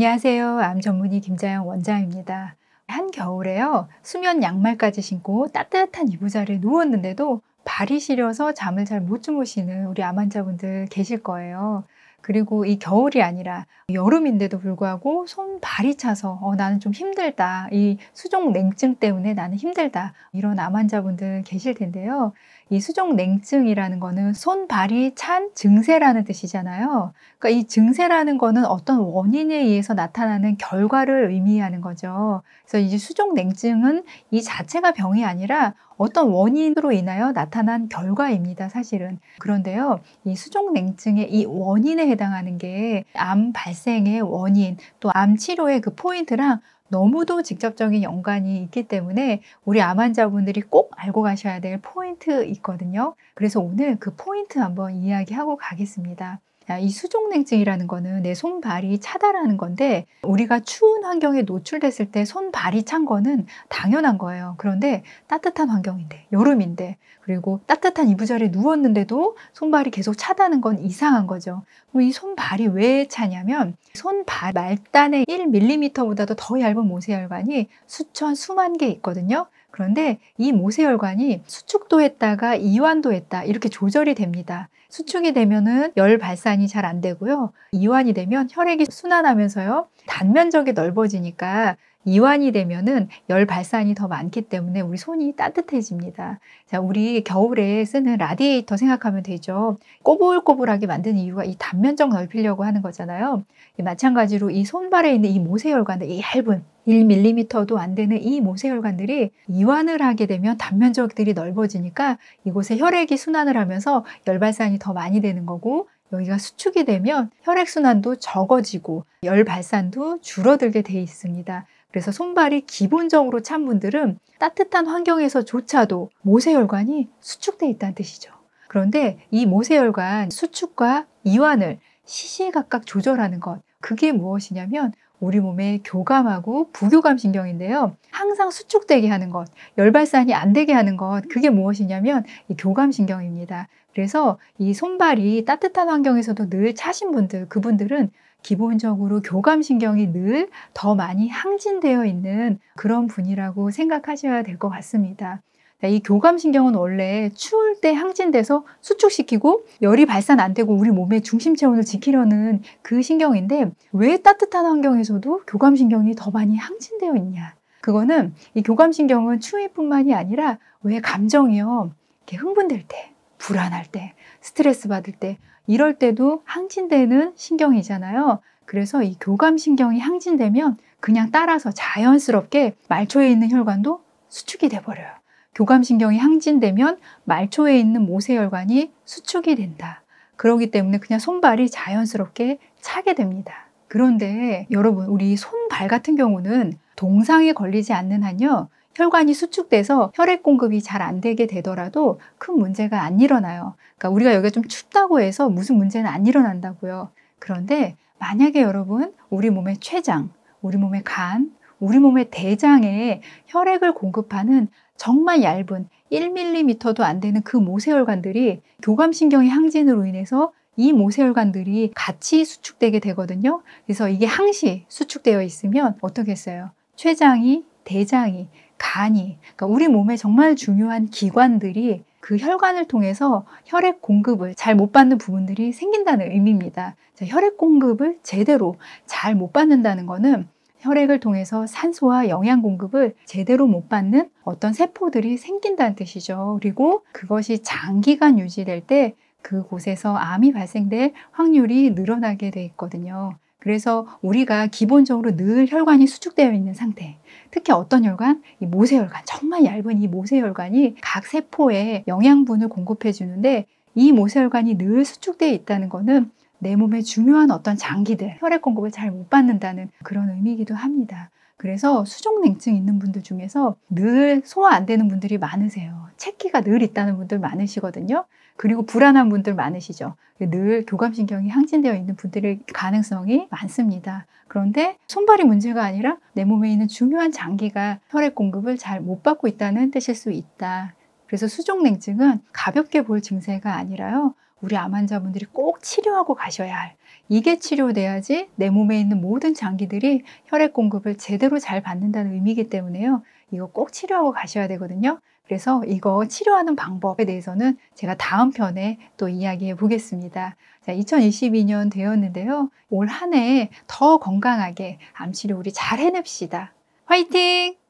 안녕하세요. 암 전문의 김자영 원장입니다. 한겨울에요. 수면 양말까지 신고 따뜻한 이부자리에 누웠는데도 발이 시려서 잠을 잘 못 주무시는 우리 암 환자분들 계실 거예요. 그리고 이 겨울이 아니라 여름인데도 불구하고 손, 발이 차서 나는 좀 힘들다. 이 수족 냉증 때문에 나는 힘들다. 이런 암 환자분들 계실 텐데요. 이 수족 냉증이라는 거는 손, 발이 찬 증세라는 뜻이잖아요. 그러니까 이 증세라는 거는 어떤 원인에 의해서 나타나는 결과를 의미하는 거죠. 그래서 이 수족 냉증은 이 자체가 병이 아니라 어떤 원인으로 인하여 나타난 결과입니다, 사실은. 그런데요, 이 수족 냉증의 이 원인에 해당하는 게 암 발생의 원인, 또 암 치료의 그 포인트랑 너무도 직접적인 연관이 있기 때문에 우리 암 환자분들이 꼭 알고 가셔야 될 포인트 있거든요. 그래서 오늘 그 포인트 한번 이야기하고 가겠습니다. 이 수족냉증이라는 거는 내 손발이 차다라는 건데, 우리가 추운 환경에 노출됐을 때 손발이 찬 거는 당연한 거예요. 그런데 따뜻한 환경인데, 여름인데, 그리고 따뜻한 이부자리에 누웠는데도 손발이 계속 차다는 건 이상한 거죠. 이 손발이 왜 차냐면 손발 말단의 1mm보다도 더 얇은 모세혈관이 수천 수만 개 있거든요. 그런데 이 모세혈관이 수축도 했다가 이완도 했다, 이렇게 조절이 됩니다. 수축이 되면은 열 발산이 잘 안 되고요. 이완이 되면 혈액이 순환하면서요, 단면적이 넓어지니까 이완이 되면은 열 발산이 더 많기 때문에 우리 손이 따뜻해집니다. 자, 우리 겨울에 쓰는 라디에이터 생각하면 되죠. 꼬불꼬불하게 만드는 이유가 이 단면적 넓히려고 하는 거잖아요. 마찬가지로 이 손발에 있는 이 모세혈관들, 이 얇은 1mm도 안 되는 이 모세혈관들이 이완을 하게 되면 단면적들이 넓어지니까 이곳에 혈액이 순환을 하면서 열 발산이 더 많이 되는 거고, 여기가 수축이 되면 혈액순환도 적어지고 열 발산도 줄어들게 돼 있습니다. 그래서 손발이 기본적으로 찬 분들은 따뜻한 환경에서조차도 모세혈관이 수축돼 있다는 뜻이죠. 그런데 이 모세혈관 수축과 이완을 시시각각 조절하는 것, 그게 무엇이냐면 우리 몸의 교감하고 부교감 신경인데요. 항상 수축되게 하는 것, 열발산이 안 되게 하는 것, 그게 무엇이냐면 이 교감 신경입니다. 그래서 이 손발이 따뜻한 환경에서도 늘 차신 분들, 그분들은 기본적으로 교감 신경이 늘 더 많이 항진되어 있는 그런 분이라고 생각하셔야 될 것 같습니다. 이 교감신경은 원래 추울 때 항진돼서 수축시키고 열이 발산 안 되고 우리 몸의 중심 체온을 지키려는 그 신경인데, 왜 따뜻한 환경에서도 교감신경이 더 많이 항진되어 있냐? 그거는 이 교감신경은 추위뿐만이 아니라 왜 감정이요, 이렇게 흥분될 때, 불안할 때, 스트레스 받을 때, 이럴 때도 항진되는 신경이잖아요. 그래서 이 교감신경이 항진되면 그냥 따라서 자연스럽게 말초에 있는 혈관도 수축이 돼버려요. 교감신경이 항진되면 말초에 있는 모세혈관이 수축이 된다. 그렇기 때문에 그냥 손발이 자연스럽게 차게 됩니다. 그런데 여러분, 우리 손발 같은 경우는 동상에 걸리지 않는 한요, 혈관이 수축돼서 혈액 공급이 잘 안 되게 되더라도 큰 문제가 안 일어나요. 그러니까 우리가 여기가 좀 춥다고 해서 무슨 문제는 안 일어난다고요. 그런데 만약에 여러분, 우리 몸의 췌장, 우리 몸의 간, 우리 몸의 대장에 혈액을 공급하는 정말 얇은 1mm도 안 되는 그 모세혈관들이 교감신경의 항진으로 인해서 이 모세혈관들이 같이 수축되게 되거든요. 그래서 이게 항시 수축되어 있으면 어떻게 했어요? 췌장이, 대장이, 간이, 그러니까 우리 몸에 정말 중요한 기관들이 그 혈관을 통해서 혈액 공급을 잘 못 받는 부분들이 생긴다는 의미입니다. 혈액 공급을 제대로 잘 못 받는다는 거는 혈액을 통해서 산소와 영양 공급을 제대로 못 받는 어떤 세포들이 생긴다는 뜻이죠. 그리고 그것이 장기간 유지될 때 그곳에서 암이 발생될 확률이 늘어나게 돼 있거든요. 그래서 우리가 기본적으로 늘 혈관이 수축되어 있는 상태, 특히 어떤 혈관? 이 모세혈관, 정말 얇은 이 모세혈관이 각 세포에 영양분을 공급해 주는데, 이 모세혈관이 늘 수축되어 있다는 거는 내 몸에 중요한 어떤 장기들, 혈액 공급을 잘 못 받는다는 그런 의미이기도 합니다. 그래서 수족냉증 있는 분들 중에서 늘 소화 안 되는 분들이 많으세요. 체기가 늘 있다는 분들 많으시거든요. 그리고 불안한 분들 많으시죠. 늘 교감신경이 항진되어 있는 분들의 가능성이 많습니다. 그런데 손발이 문제가 아니라 내 몸에 있는 중요한 장기가 혈액 공급을 잘 못 받고 있다는 뜻일 수 있다. 그래서 수족냉증은 가볍게 볼 증세가 아니라요, 우리 암 환자분들이 꼭 치료하고 가셔야 할, 이게 치료돼야지 내 몸에 있는 모든 장기들이 혈액 공급을 제대로 잘 받는다는 의미이기 때문에요. 이거 꼭 치료하고 가셔야 되거든요. 그래서 이거 치료하는 방법에 대해서는 제가 다음 편에 또 이야기해 보겠습니다. 자, 2022년 되었는데요. 올 한 해 더 건강하게 암 치료 우리 잘 해냅시다. 화이팅!